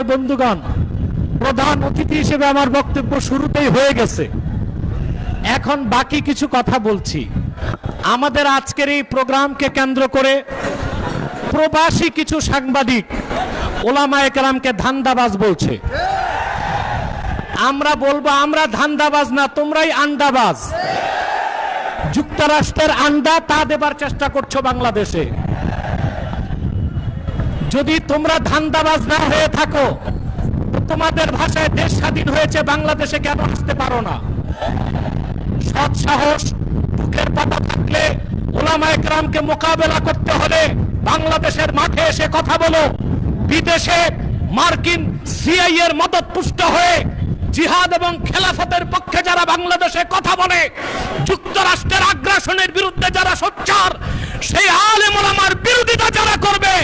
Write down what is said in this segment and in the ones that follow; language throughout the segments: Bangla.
বন্ধুগণ, প্রধান অতিথি হিসেবে আমার বক্তব্য শুরুতেই হয়ে গেছে। এখন বাকি কিছু কথা বলছি। আমাদের আজকের এই প্রোগ্রামকে কেন্দ্র করে প্রবাসী কিছু সাংবাদিক ওলামায়ে কেরামকে ধান্দাবাজ বলছে। আমরা বলবো আমরা ধান্দাবাজ না, তোমরাই আন্ডাবাজ। যুক্তরাষ্ট্রের আন্ডা তা দেবার চেষ্টা করছো বাংলাদেশে। যদি তোমরা ধান্দাবাজ না হয়ে থাকো, তোমাদের ভাষায় দেশ স্বাধীন হয়েছে, বাংলাদেশে কেন আসতে পারো না? সৎ সাহস বুকের পাতা থাকলে ওলামায়ে কেরামকে মোকাবেলা করতে হলে বাংলাদেশের মাঠে এসে কথা বলো। বিদেশে মার্কিন সিআইএ এর মদত পুষ্ট হয়ে জিহাদ এবং খেলাফতের পক্ষে যারা বাংলাদেশে কথা বলে, যুক্তরাষ্ট্রের আগ্রাসনের বিরুদ্ধে যারা সোচ্চার, সেই আলেম ওলামার বিরোধিতা যারা করবে,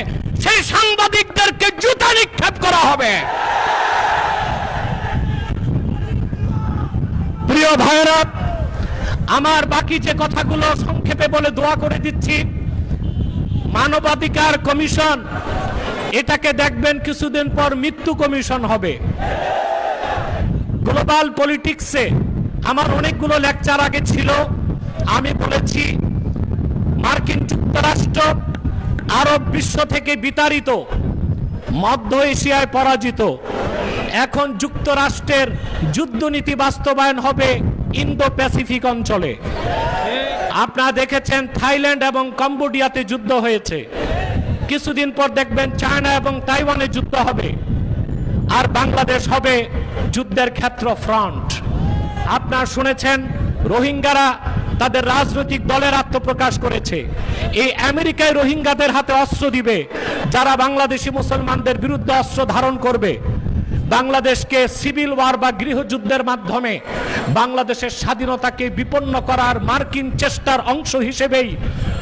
সেই সাংবাদিকদেরকে জুতা নিক্ষেপ করা হবে। প্রিয় ভাইরা, আমার বাকি যে কথাগুলো সংক্ষেপে বলে দোয়া করে দিচ্ছি। মানবাধিকার কমিশন, এটাকে দেখবেন কিছুদিন পর মৃত্যু কমিশন হবে। গ্লোবাল পলিটিক্সে আমার অনেকগুলো লেকচার আগে ছিল। আমি বলেছি মার্কিন যুক্তরাষ্ট্র আরব বিশ্ব থেকে বিতাড়িত, মধ্য এশিয়ায় পরাজিত। এখন যুক্তরাষ্ট্রের যুদ্ধনীতি বাস্তবায়ন হবে ইন্দো প্যাসিফিক অঞ্চলে। আপনারা দেখেছেন থাইল্যান্ড এবং কম্বোডিয়াতে যুদ্ধ হয়েছে। কিছুদিন পর দেখবেন চায়না এবং তাইওয়ানে যুদ্ধ হবে, আর বাংলাদেশ হবে যুদ্ধের ক্ষেত্র, ফ্রন্ট। আপনারা শুনেছেন রোহিঙ্গারা তাদের রাজনৈতিক দলের আত্মপ্রকাশ করেছে। এই আমেরিকায় রোহিঙ্গাদের হাতে অস্ত্র দিবে যারা বাংলাদেশি মুসলমানদের বিরুদ্ধে অস্ত্র ধারণ করবে। বাংলাদেশকে সিভিল ওয়ার বা গৃহযুদ্ধের মাধ্যমে বাংলাদেশের স্বাধীনতাকে বিপন্ন করার মার্কিন চেষ্টার অংশ হিসেবেই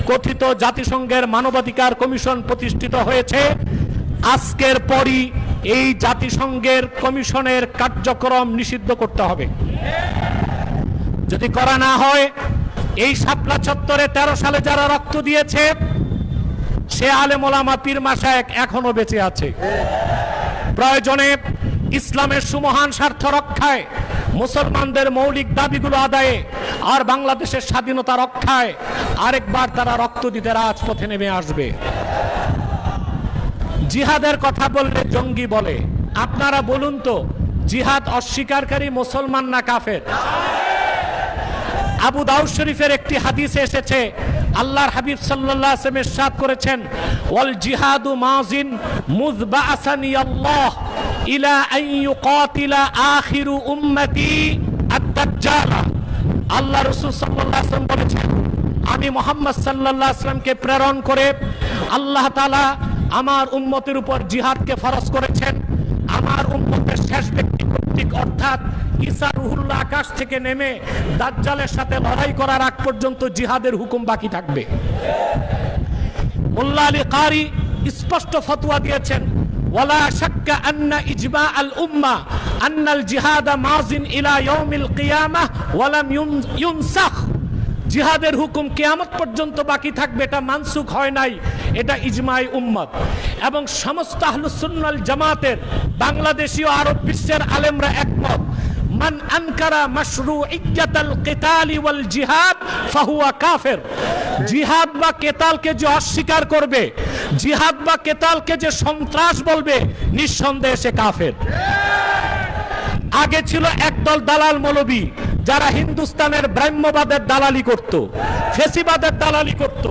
কথিত জাতিসংঘের মানবাধিকার কমিশন প্রতিষ্ঠিত হয়েছে। আজকের পরই এই জাতিসংঘের কমিশনের কার্যক্রম নিষিদ্ধ করতে হবে। যদি করা না হয়, এই শাপলা চত্বরে 13 সালে যারা রক্ত দিয়েছে, সে আলেম ওলামা পীর মাশায়েখ এখনো বেঁচে আছে। প্রয়োজনে ইসলামের সুমহান স্বার্থ রক্ষায়, মুসলমানদের মৌলিক দাবিগুলো আদায়ে আর বাংলাদেশের স্বাধীনতা রক্ষায় আরেকবার তারা রক্ত দিতে রাজপথে নেমে আসবে। জিহাদের কথা বললে জঙ্গি বলে। আপনারা বলুন তো, জিহাদ অস্বীকারী মুসলমান না কাফের? আবু দাউদ শরীফের একটি হাদিসে এসেছে, আল্লাহর হাবিব সাল্লাল্লাহু আলাইহি ওয়াসাল্লাম ইরশাদ করেছেন, ওয়াল জিহাদু মাযিন মুযবাআসানি আল্লাহ ইলা আন ইউকাতিলা আখিরু উম্মতি আদ-দাজ্জাল। আল্লাহ রাসূল সাল্লাল্লাহু আলাইহি ওয়াসাল্লাম বলেছেন, আমি মুহাম্মদ সাল্লাল্লাহু আলাইহি ওয়াসাল্লামকে প্রেরণ করে আল্লাহ তাআলা আমার উম্মতের উপর জিহাদকে ফরজ করেছেন। আমার উম্মতের শেষ ব্যক্তি কর্তৃক, অর্থাৎ ঈসা রুহুল্লাহ আকাশ থেকে নেমে দাজ্জালের সাথে লড়াই করার আগ পর্যন্ত জিহাদের হুকুম বাকি থাকবে। মোল্লা আলী কারি স্পষ্ট ফতোয়া দিয়েছেন, ওয়ালা শাক্কা আন্না ইজমা আল উম্মাহ আন্নাল জিহাদা মাযিন ইলা ইয়াউমিল কিয়ামাহ ওয়া লাম ইউনসাখ। জিহাদের হুকুম কিয়ামত পর্যন্ত বাকি থাকবে, এটা মানসুখ হয় নাই, এটা ইজমাই উম্মত। এবং সমস্ত আহলুস সুন্নাহ ওয়াল জামাতের বাংলাদেশী ও আরব বিশ্বের আলেমরা একমত, মান আনকারা মাশরুইয়্যাতাল কিতালি ওয়াল জিহাদ ফাহুয়া কাফির। জিহাদ বা কেতালকে যে অস্বীকার করবে, জিহাদ বা কেতালকে যে সন্ত্রাস বলবে, নিঃসন্দেহে সে কাফের। আগে ছিল একদল দালাল মৌলবী যারা হিন্দুস্তানের ব্রাহ্মবাদের দালালি করত, ফেসিবাদের দালালি করত।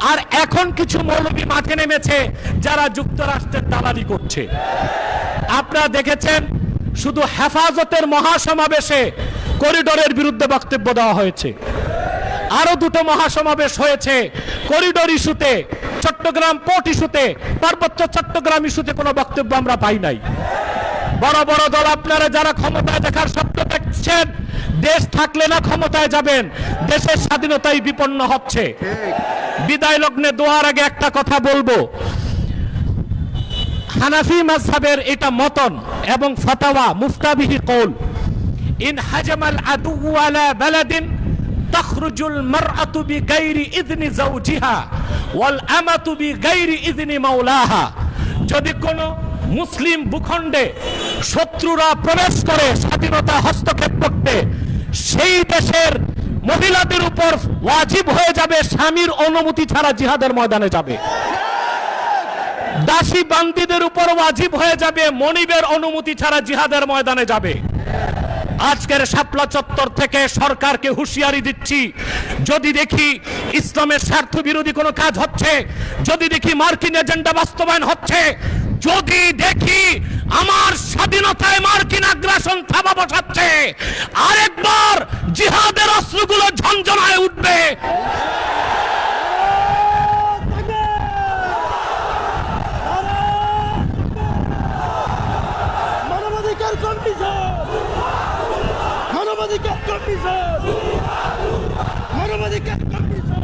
আর এখন কিছু মৌলবী মাঠে নেমেছে যারা যুক্তরাষ্ট্রের দালালি করছে। আপনারা দেখেছেন শুধু হেফাজতের মহাসমাবেশে করিডোরের বিরুদ্ধে বক্তব্য দেওয়া হয়েছে। আরো দুটো মহাসমাবেশ হয়েছে করিডোর ইস্যুতে, চট্টগ্রাম পোর্ট ইস্যুতে, পার্বত্য চট্টগ্রাম ইস্যুতে কোনো বক্তব্য আমরা পাই নাই। বড় বড় দল আপনারা যারা ক্ষমতায় দেখার স্বপ্ন দেখছেন, দেশ থাকলে না ক্ষমতায় যাবেন, দেশের স্বাধীনতাই বিপন্ন হচ্ছে। বিদায় লগ্নে দোয়ার আগে একটা কথা বলবো, হানাফি মাযহাবের এটা মতন এবং ফতোয়া মুফতাবিহি কওল, ইন হাজামাল আদু আলা বালাদিন তাখরুজুল মারআতু বিগাইরি ইযনি যাওজিহা ওয়াল আমাতু বিগাইরি ইযনি মাওলাহা। যদি কোনো মুসলিম ভূখণ্ডে শত্রুরা প্রবেশ করে স্বাধীনতা হস্তক্ষেপ করতে, সেই দেশের মহিলাদের উপর ওয়াজিব হয়ে যাবে স্বামীর অনুমতি ছাড়া জিহাদের ময়দানে যাবে। দাসী বান্দীদের উপর ওয়াজিব হয়ে যাবে মনিবের অনুমতি ছাড়া জিহাদের ময়দানে যাবে। আজকের শাপলা চত্বর থেকে সরকারকে হুঁশিয়ারি দিচ্ছি, যদি দেখি ইসলামের স্বার্থ বিরোধী কোনো কাজ হচ্ছে, যদি দেখি মার্কিন এজেন্ডা বাস্তবায়ন হচ্ছে, যদি দেখি আমার স্বাধীনতায় মার্কিন আগ্রাসন থাবা বসাচ্ছে, আরেকবার জিহাদের অস্ত্রগুলো ঝনঝনায় উঠবে। মানবাধিকার কমিশন, মানবাধিকার কমিশন, মানবাধিকার কমিশন।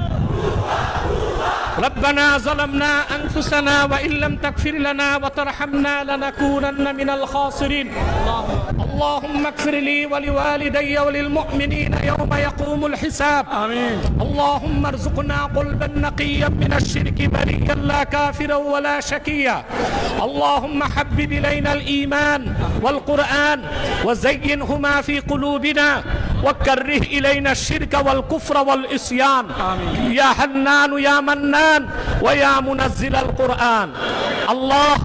ربنا ظلمنا أنفسنا وإن لم تغفر لنا وترحمنا لنكونن من الخاسرين. اللهم اغفر لي ولوالدي وللمؤمنين يوم يقوم الحساب. آمين. اللهم ارزقنا قلبا نقيا من الشرك بريا لا كافرا ولا شقيا. اللهم حبب إلينا الإيمان والقرآن وزينهما في قلوبنا وكره إلينا الشرك والكفر والعصيان. يا حنان يا منان ويا منزل القرآن. الله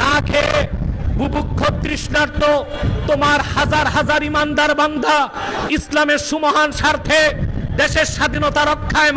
না খেয়ে বুভুক্ষ তৃষ্ণার্ত তোমার হাজার হাজার ইমানদার বান্দা ইসলামের সুমহান স্বার্থে দেশের স্বাধীনতা রক্ষায়